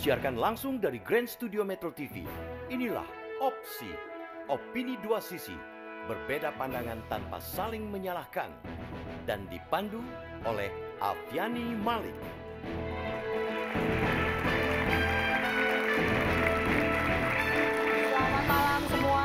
Disiarkan langsung dari Grand Studio Metro TV. Inilah Opsi, opini dua sisi, berbeda pandangan tanpa saling menyalahkan. Dan dipandu oleh Afiani Malik. Selamat malam semua.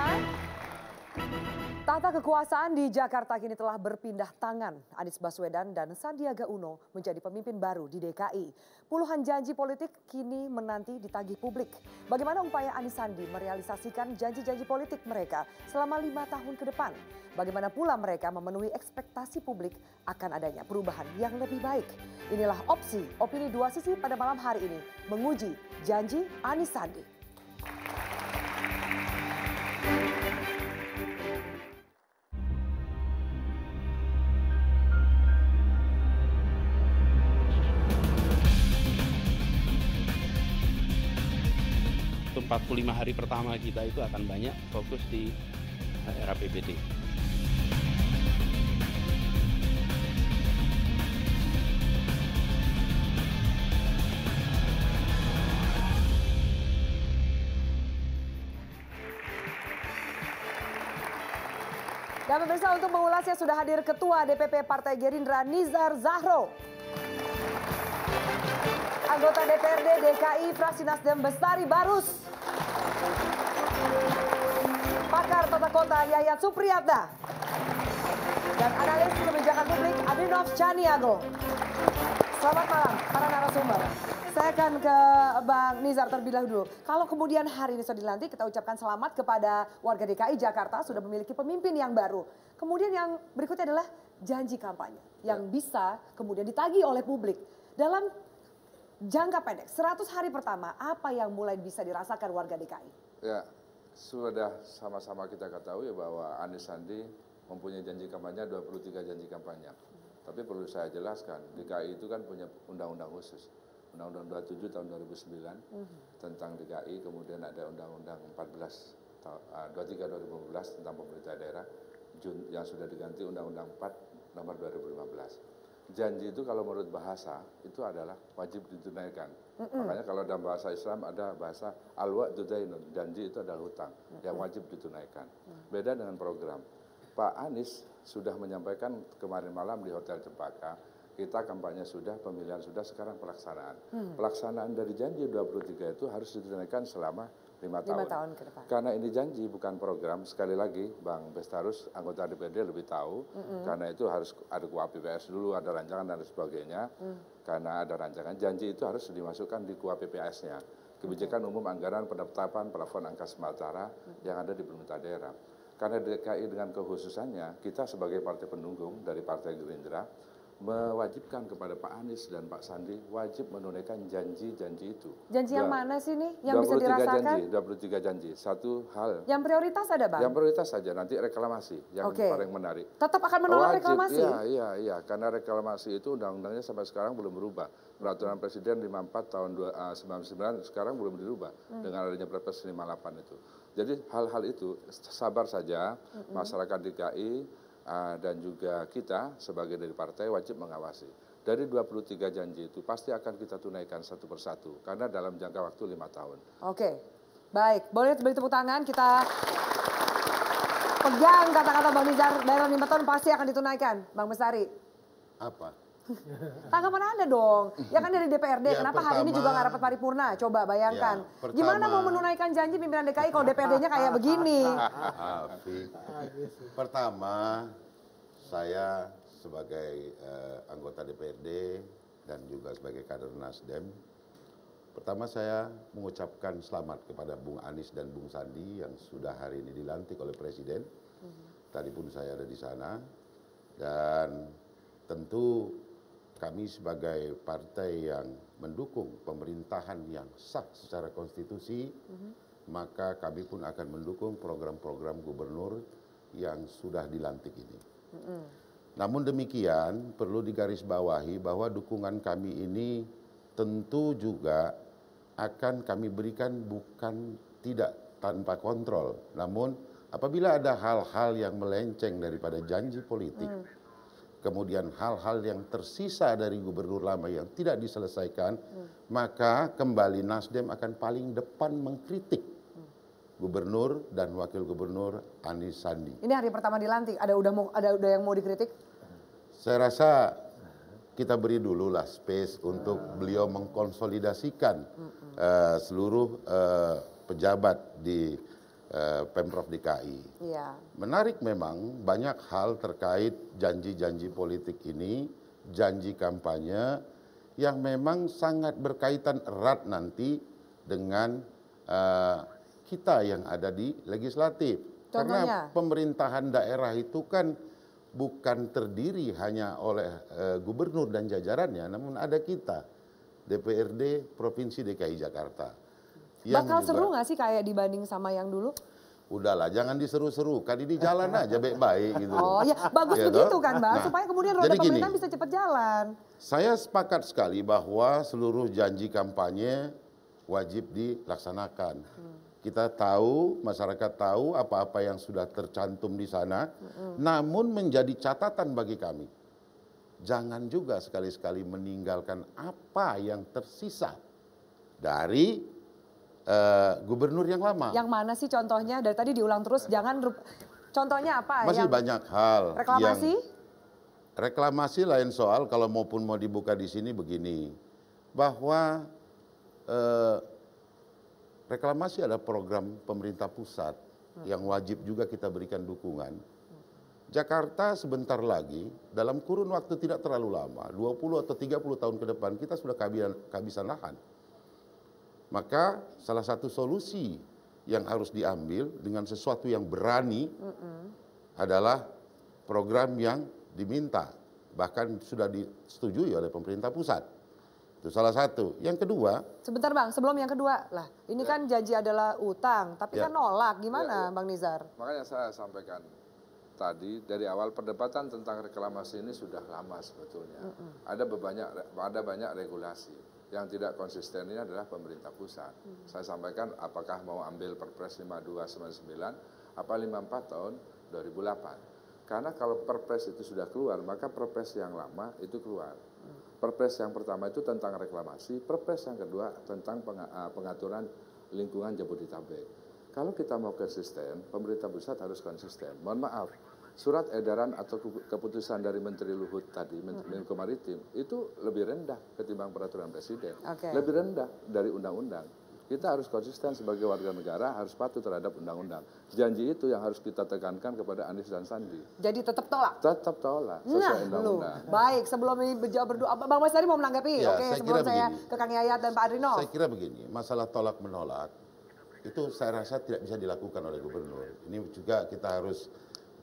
Tahta kekuasaan di Jakarta kini telah berpindah tangan. Anies Baswedan dan Sandiaga Uno menjadi pemimpin baru di DKI. Puluhan janji politik kini menanti ditagih publik. Bagaimana upaya Anies Sandi merealisasikan janji-janji politik mereka selama 5 tahun ke depan? Bagaimana pula mereka memenuhi ekspektasi publik akan adanya perubahan yang lebih baik? Inilah Opsi, opini dua sisi pada malam hari ini menguji janji Anies Sandi. Untuk 45 hari pertama kita itu akan banyak fokus di era PBD. Dan pemirsa, untuk mengulasnya sudah hadir Ketua DPP Partai Gerindra Nizar Zahro. Anggota DPRD DKI Fraksi Nasdem Bestari Barus. Pakar Tata Kota Yayat Supriyatna. Dan analis kebijakan publik Adrinov Caniago. Selamat malam para narasumber. Saya akan ke Bang Nizar terlebih dahulu. Kalau kemudian hari ini sudah dilantik, kita ucapkan selamat kepada warga DKI Jakarta sudah memiliki pemimpin yang baru. Kemudian yang berikutnya adalah janji kampanye yang bisa kemudian ditagih oleh publik. Dalam jangka pendek, 100 hari pertama, apa yang mulai bisa dirasakan warga DKI? Ya, sudah sama-sama kita ketahui bahwa Anies Sandi mempunyai janji kampanye, 23 janji kampanye. Tapi perlu saya jelaskan, DKI itu kan punya undang-undang khusus. Undang-undang 27 tahun 2009 tentang DKI, kemudian ada Undang-Undang 23 2015 tentang pemerintah daerah, yang sudah diganti Undang-Undang 4 nomor 2015. Janji itu kalau menurut bahasa itu adalah wajib ditunaikan. Makanya kalau dalam bahasa Islam ada bahasa al-wa'du dainun, janji itu adalah hutang yang wajib ditunaikan. Beda dengan program. Pak Anies sudah menyampaikan kemarin malam di Hotel Cempaka, kita kampanye sudah, pemilihan sudah, sekarang pelaksanaan. Pelaksanaan dari janji 23 itu harus ditunaikan selama 5 tahun. Ke depan. Karena ini janji bukan program, sekali lagi Bang Bestarus, anggota DPRD lebih tahu, karena itu harus ada KUAPPS dulu, ada rancangan dan sebagainya. Karena ada rancangan, janji itu harus dimasukkan di KUAPPS-nya. Kebijakan Umum Anggaran Penetapan Plafon Angka Sementara yang ada di pemerintah daerah. Karena DKI dengan kekhususannya, kita sebagai partai pendukung dari Partai Gerindra, mewajibkan kepada Pak Anies dan Pak Sandi wajib menunaikan janji-janji itu. Janji yang mana sih nih yang bisa dirasakan? 23 janji. Satu hal. Yang prioritas ada, Bang? Yang prioritas saja, nanti reklamasi yang paling menarik. Tetap akan menolak reklamasi? Iya. Karena reklamasi itu undang-undangnya sampai sekarang belum berubah. Peraturan Presiden 54 tahun 99 sekarang belum dirubah dengan adanya Perpres 58 itu. Jadi hal-hal itu sabar saja, masyarakat DKI dan juga kita sebagai dari partai wajib mengawasi. Dari 23 janji itu pasti akan kita tunaikan satu persatu karena dalam jangka waktu 5 tahun. Oke, baik. Boleh beri tepuk tangan, kita pegang kata-kata Bang Nizar, dalam 5 tahun pasti akan ditunaikan. Bang Bestari. Apa? Tanggapan Anda dong. Ya kan dari DPRD, Ya, kenapa hari ini juga nggak rapat paripurna? Coba bayangkan. Gimana mau menunaikan janji pimpinan DKI kalau DPRD-nya kayak begini? Pertama, saya sebagai anggota DPRD dan juga sebagai kader Nasdem, pertama saya mengucapkan selamat kepada Bung Anies dan Bung Sandi yang sudah hari ini dilantik oleh Presiden. Tadi pun saya ada di sana. Dan tentu kami sebagai partai yang mendukung pemerintahan yang sah secara konstitusi, maka kami pun akan mendukung program-program gubernur yang sudah dilantik ini. Namun demikian perlu digarisbawahi bahwa dukungan kami ini tentu juga akan kami berikan bukan tidak tanpa kontrol. Namun apabila ada hal-hal yang melenceng daripada janji politik, kemudian hal-hal yang tersisa dari gubernur lama yang tidak diselesaikan, maka kembali Nasdem akan paling depan mengkritik gubernur dan wakil gubernur Anies Sandi. Ini hari pertama dilantik, ada udah yang mau dikritik? Saya rasa kita beri dulu lah space untuk beliau mengkonsolidasikan seluruh pejabat di Pemprov DKI. Iya. Menarik memang banyak hal terkait janji-janji politik ini, janji kampanye yang memang sangat berkaitan erat nanti dengan kita yang ada di legislatif. Contohnya? Karena pemerintahan daerah itu kan bukan terdiri hanya oleh gubernur dan jajarannya, namun ada kita, DPRD Provinsi DKI Jakarta. Bakal seru nggak sih kayak dibanding sama yang dulu? Udahlah, jangan diseru-seru, kan ini jalan aja baik-baik gitu. Oh ya, bagus Ya, begitu toh? kan Mbak, Nah, supaya kemudian roda jadi gini, pemerintahan bisa cepat jalan. Saya sepakat sekali bahwa seluruh janji kampanye wajib dilaksanakan. Kita tahu, masyarakat tahu apa-apa yang sudah tercantum di sana, namun menjadi catatan bagi kami. Jangan juga sekali-sekali meninggalkan apa yang tersisa dari gubernur yang lama. Yang mana sih contohnya? Dari tadi diulang terus, contohnya apa? Masih banyak hal. Reklamasi? Reklamasi lain soal, kalau mau dibuka di sini begini. Bahwa reklamasi adalah program pemerintah pusat yang wajib juga kita berikan dukungan. Jakarta sebentar lagi, dalam kurun waktu tidak terlalu lama, 20 atau 30 tahun ke depan, kita sudah kehabisan lahan. Maka salah satu solusi yang harus diambil dengan sesuatu yang berani adalah program yang diminta, bahkan sudah disetujui oleh pemerintah pusat. Itu salah satu. Yang kedua. Sebentar Bang, sebelum yang kedua lah, ini kan janji adalah utang, tapi kan nolak, gimana Bang Nizar? Makanya saya sampaikan tadi dari awal perdebatan tentang reklamasi ini sudah lama sebetulnya. Ada banyak regulasi. Yang tidak konsisten ini adalah pemerintah pusat. Saya sampaikan apakah mau ambil Perpres 5299 apa 54 tahun 2008. Karena kalau Perpres itu sudah keluar, maka Perpres yang lama itu keluar. Perpres yang pertama itu tentang reklamasi, Perpres yang kedua tentang pengaturan lingkungan Jabodetabek. Kalau kita mau konsisten, pemerintah pusat harus konsisten. Mohon maaf, surat edaran atau keputusan dari Menteri Luhut tadi, Menko Maritim, itu lebih rendah ketimbang peraturan Presiden. Lebih rendah dari undang-undang. Kita harus konsisten sebagai warga negara, harus patuh terhadap undang-undang. Janji itu yang harus kita tekankan kepada Anies dan Sandi. Jadi tetap tolak? Tetap tolak, sesuai undang-undang. Baik, sebelum ini menjawab berdua, Bang Mas tadi mau menanggapi? Ya, oke, sebelum saya ke Kang Yayat dan Pak Adrino. Saya kira begini, masalah tolak-menolak, itu saya rasa tidak bisa dilakukan oleh gubernur. Ini juga kita harus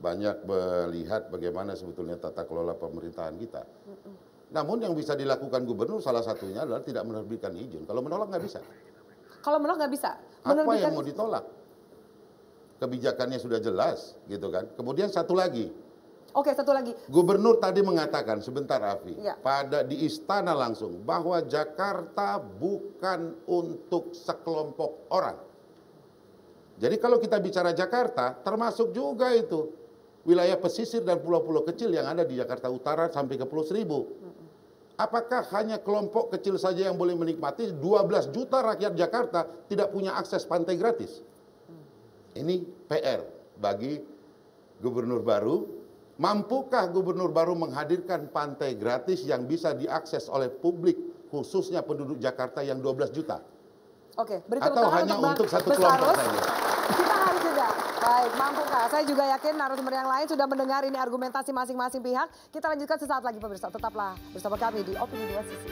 banyak melihat bagaimana sebetulnya tata kelola pemerintahan kita. Namun yang bisa dilakukan gubernur salah satunya adalah tidak menerbitkan izin. Kalau menolak nggak bisa. Kalau menolak nggak bisa? Apa yang mau ditolak? Kebijakannya sudah jelas, gitu kan. Kemudian satu lagi. Oke, satu lagi. Gubernur tadi mengatakan, sebentar Afi, Ya. di istana langsung, bahwa Jakarta bukan untuk sekelompok orang. Jadi kalau kita bicara Jakarta, termasuk juga itu wilayah pesisir dan pulau-pulau kecil yang ada di Jakarta Utara sampai ke Pulau Seribu. Apakah hanya kelompok kecil saja yang boleh menikmati? 12 juta rakyat Jakarta tidak punya akses pantai gratis. Ini PR bagi gubernur baru. Mampukah gubernur baru menghadirkan pantai gratis yang bisa diakses oleh publik, khususnya penduduk Jakarta yang 12 juta? Oke, beri Atau tepuk tangan hanya untuk satu Bes kelompok Arus. saja? Kita harus juga. Baik, mampukah? Saya juga yakin narasumber yang lain sudah mendengar ini argumentasi masing-masing pihak. Kita lanjutkan sesaat lagi pemirsa. Tetaplah bersama kami di Opini Dua Sisi.